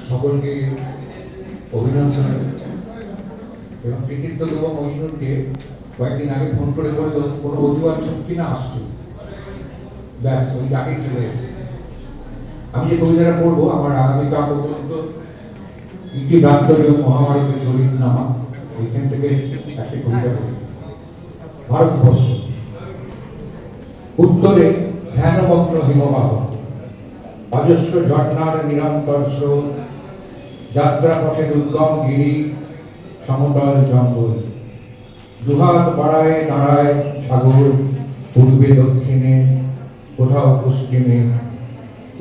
সকলকে অভিনন্দন এবং কৃতিত্ব দেব মহিনুরকে। কয়েকদিন আগে ফোন করে বলল কোনো বন্ধু বান্ধব কিনা আসছে, ব্যাস ওই আগেই চলে এসেছে। আমি যে কবিতাটা পড়বো আমার আগামীকাল পর্যন্ত ইতি ভ্রান্তযোগ মহাভারতের জরির নামা, ওইখান থেকে একটি কবিতা পড়ি। ভারতবর্ষ। উত্তরে ধ্যানমগ্ন হিমবাহ, অজস্র ঝর্ণার নিরন্তর স্রোত, যাত্রাপথে দুর্গম গিরি, সমতল জঙ্গল, দুহাত বাড়ায় দাঁড়ায় সাগর, পূর্বে দক্ষিণে কোথাও পশ্চিমে,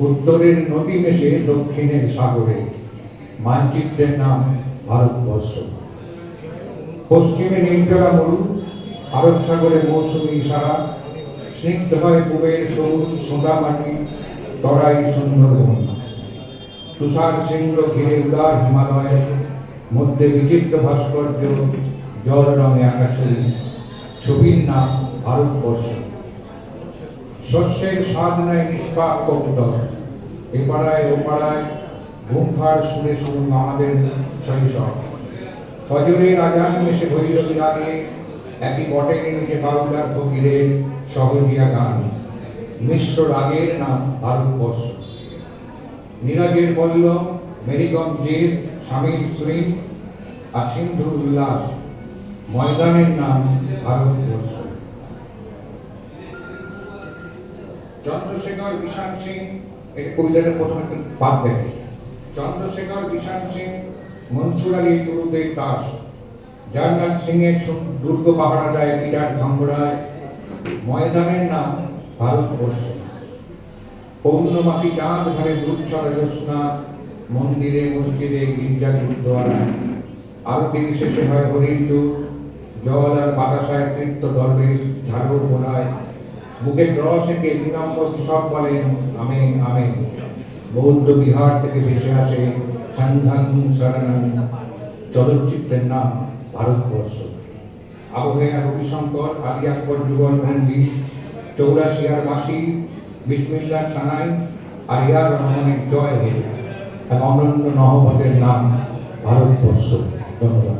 উত্তরের নদী মেশে দক্ষিণের সাগরে, মানচিত্রের নাম ভারতবর্ষ। পশ্চিমে নির্জলা মরু, আরব সাগরে মৌসুমী ইশারা, স্নিগ্ধ হয় পূবের সবুজ সোঁদা মাটি, তরাই সুন্দরবন, তুষার শৃঙ্গ ঘিরে উদার হিমালয়, মধ্যে বিচিত্র ভাস্কর্য, জল রঙে আঁকা ছবি, ছবির নাম ভারতবর্ষ। শস্যের স্বাদ নেয় নিষ্পাপ কবুতর, এপাড়ায় ওপাড়ায় ঘুমফাড় শুনে শুনুন আমাদের শৈশব। ফজরের আজান মেশে ভৈরবীর আগে একই বটের নিচে বাউলার ফকিরের সহজিয়া গান, মিশ্র রাগের নাম ভারতবর্ষ। নীরজের পল্লব, মেরিগম জেদ, স্বামীর শ্রীম আর সিন্ধুর উল্লাস, ময়দানের নাম ভারতবর্ষ। চন্দ্রশেখর বিশাল সিং, এই কবিতাটা প্রথমে পাঠ দেখে। চন্দ্রশেখর বিশাল সিং, মনসুর আলী তুরুদের দাস, জয়নাথ সিং এর দুর্গ পাহারা দেয় বিরাট ধঙ্গড়ায়, ময়দানের নাম ভারতবর্ষ। পৌর্ণমাসী চাঁদ ধরে দুধছড়া জ্যোৎস্না, মন্দিরে মসজিদে গির্জা গুরুদ্বারা, আরতির শেষে হয় হরিন্দু, জল আর বাতাসায় তৃপ্ত দরবেশ ঝাড়ু বোনায়, মুখে রস এঁকে বিনম্র সব বলেন আমেন আমেন। বৌদ্ধ বিহার থেকে ভেসে আসে সন্ধান শরণান, চলচ্চিত্রের নাম ভারতবর্ষ। আবহেয়া রবিশঙ্কর, আলী আকবর যুগল বন্দি, চৌরাশিয়ার বাসী, বিসমিল্লার সানাই, আর ইয়ার রহমানের জয় হল, এক অনন্য নহবতের নাম ভারতবর্ষ। ধন্যবাদ।